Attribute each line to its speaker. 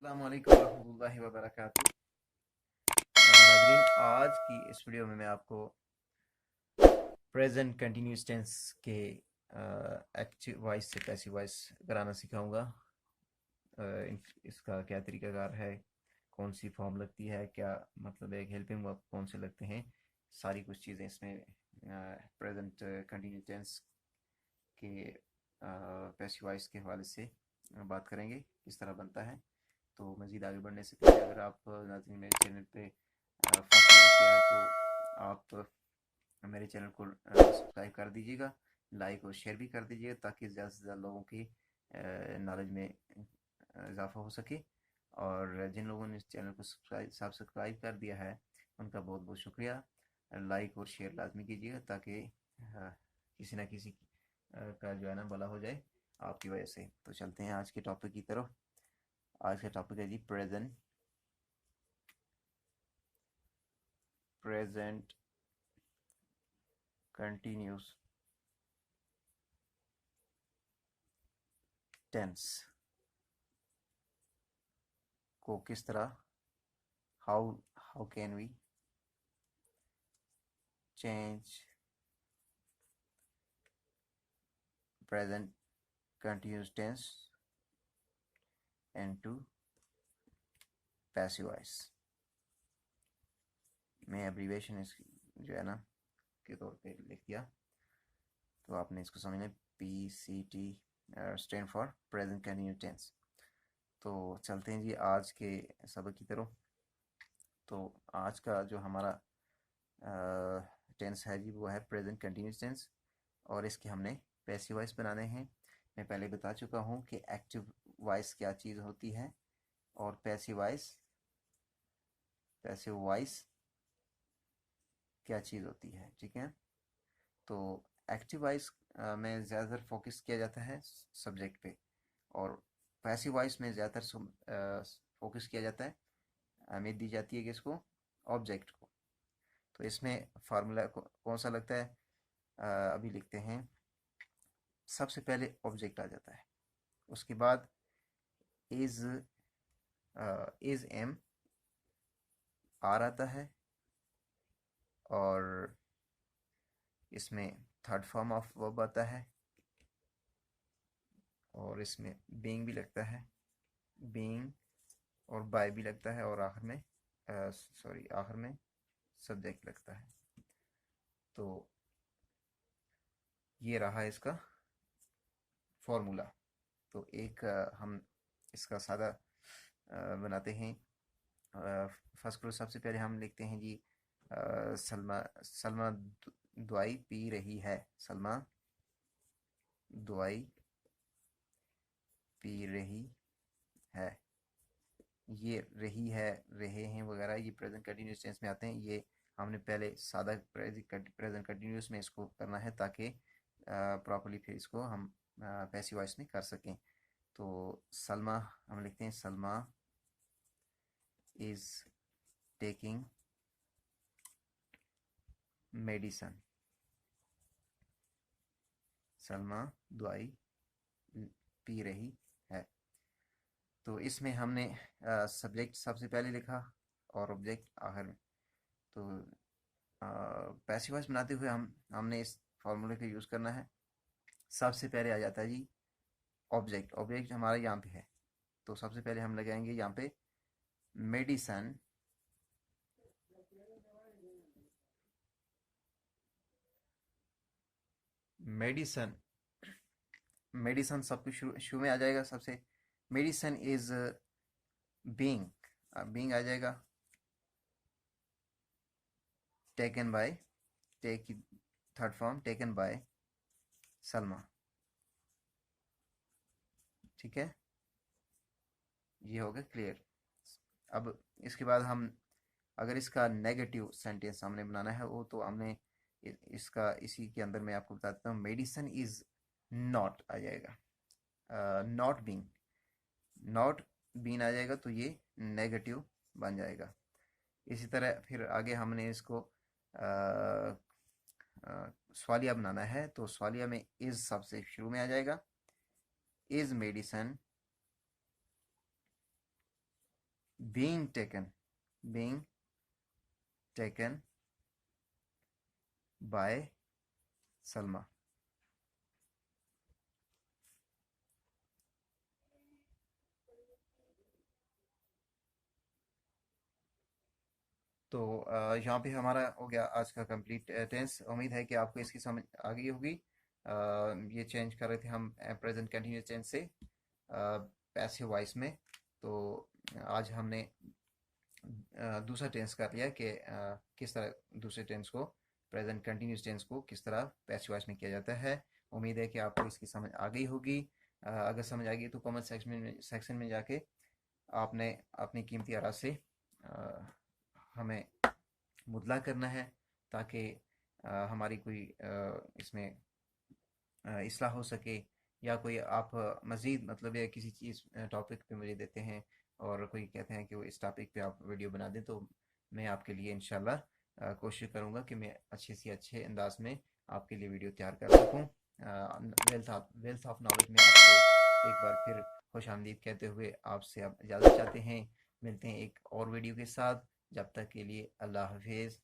Speaker 1: अस्सलाम वालेकुम रहमतुल्लाहि व बरकातुहू। नाज़रीन, आज की इस वीडियो में मैं आपको प्रेजेंट कंटिन्यूस टेंस के एक्टिव वॉइस से पैसिव वॉइस कराना सिखाऊंगा। इसका क्या तरीकाकार है, कौन सी फॉर्म लगती है, क्या मतलब है, हेल्पिंग वर्ब कौन से लगते हैं, सारी कुछ चीज़ें इसमें प्रेजेंट कंटिन्यूस टेंस के पैसिव वॉइस के हवाले से बात करेंगे, किस तरह बनता है। तो मज़ीद आगे बढ़ने से पहले अगर आप नाज़रीन मेरे चैनल पे फर्स्ट विजिट किया है तो आप मेरे चैनल को सब्सक्राइब कर दीजिएगा, लाइक और शेयर भी कर दीजिएगा ताकि ज़्यादा से ज़्यादा लोगों की नॉलेज में इजाफ़ा हो सके। और जिन लोगों ने इस चैनल को सब्सक्राइब कर दिया है उनका बहुत बहुत शुक्रिया। लाइक और शेयर लाजमी कीजिएगा ताकि किसी ना किसी का जो है ना भला हो जाए आपकी वजह से। तो चलते हैं आज के टॉपिक की तरफ। आज का टॉपिक है जी प्रेजेंट प्रेजेंट कंटिन्यूस टेंस को किस तरह, how can we change present continuous tense into passive voice. मैं एब्रीवेशन इस जो है ना के तौर पे लिख दिया, तो आपने इसको समझना। PCT stand for present continuous tense. तो चलते हैं जी आज के सबक की तरफ। तो आज का जो हमारा टेंस है जी वो है प्रेजेंट कंटिन्यूस टेंस, और इसके हमने पैसिव वॉइस बनाने हैं। मैं पहले बता चुका हूँ कि एक्टिव वॉइस क्या चीज़ होती है और पैसिव वॉइस क्या चीज़ होती है, ठीक है। तो एक्टिव वॉइस में ज़्यादातर फोकस किया जाता है सब्जेक्ट पे, और पैसिव वॉइस में ज़्यादातर फोकस किया जाता है, अहमियत दी जाती है कि इसको ऑब्जेक्ट को। तो इसमें फार्मूला कौन सा लगता है, अभी लिखते हैं। सबसे पहले ऑब्जेक्ट आ जाता है, उसके बाद इज एम आर आता है, और इसमें थर्ड फॉर्म ऑफ वर्ब आता है, और इसमें बीइंग भी लगता है, बीइंग और बाय भी लगता है, और आखिर में सब्जेक्ट लगता है। तो ये रहा इसका फॉर्मूला। तो एक हम इसका सादा बनाते हैं। फर्स्ट क्लोज सबसे पहले हम लिखते हैं जी, सलमा सलमा दवाई पी रही है। सलमा दवाई पी रही है। ये रही है, रहे हैं वगैरह, ये प्रेजेंट कंटिन्यूस टेंस में आते हैं। ये हमने पहले सादा प्रेजेंट कंटिन्यूस में इसको करना है ताकि प्रॉपरली फिर इसको हम पैसिव वॉइस में कर सकें। तो सलमा हम लिखते हैं, Salma is taking medicine. Salma दवाई पी रही है। तो इसमें हमने सब्जेक्ट सबसे पहले लिखा और ऑब्जेक्ट आखिर में। तो पैसिव वॉइस बनाते हुए हमने इस फॉर्मूले का यूज़ करना है। सबसे पहले आ जाता है जी ऑब्जेक्ट। ऑब्जेक्ट हमारा यहाँ पे है, तो सबसे पहले हम लगाएंगे यहाँ पे मेडिसन। मेडिसन मेडिसन सब कुछ शुरू में आ जाएगा सबसे। मेडिसन इज बीइंग, बीइंग आ जाएगा। टेकन बाय, टेक की third form taken by Salma, ठीक है। ये हो गया क्लियर। अब इसके बाद हम अगर इसका नेगेटिव सेंटेंस हमने बनाना है वो, तो हमने इसका इसी के अंदर मैं आपको बताता हूँ। मेडिसन इज नॉट आ जाएगा, नॉट बीइंग, नॉट बीन आ जाएगा, तो ये नेगेटिव बन जाएगा। इसी तरह फिर आगे हमने इसको सवालिया बनाना है, तो सवालिया में इज सबसे शुरू में आ जाएगा। Is medicine being taken by Salma। तो यहाँ पे हमारा हो गया आज का कंप्लीट टेंस। उम्मीद है कि आपको इसकी समझ आ गई होगी। ये चेंज कर रहे थे हम प्रेजेंट कंटिन्यूस टेंस से पैसिव वॉइस में। तो आज हमने दूसरा टेंस कर लिया कि किस तरह दूसरे टेंस को, प्रेजेंट कंटिन्यूस टेंस को किस तरह पैसिव वॉइस में किया जाता है। उम्मीद है कि आपको इसकी समझ आ गई होगी। अगर समझ आ गई तो कमेंट सेक्शन में जाके आपने अपनी कीमती आरा से हमें मुतला करना है, ताकि हमारी कोई इसमें इस्लाह हो सके, या कोई आप मज़ीद मतलब या किसी चीज़ टॉपिक पे मुझे देते हैं और कोई कहते हैं कि वो इस टॉपिक पे आप वीडियो बना दें, तो मैं आपके लिए इंशाल्लाह कोशिश करूँगा कि मैं अच्छे से अच्छे अंदाज में आपके लिए वीडियो तैयार कर सकूँ। वेल्थ ऑफ नॉलेज में आपको एक बार फिर खुश आमदीद कहते हुए आपसे आप इजाज़त चाहते हैं। मिलते हैं एक और वीडियो के साथ। जब तक के लिए अल्लाह हाफिज़।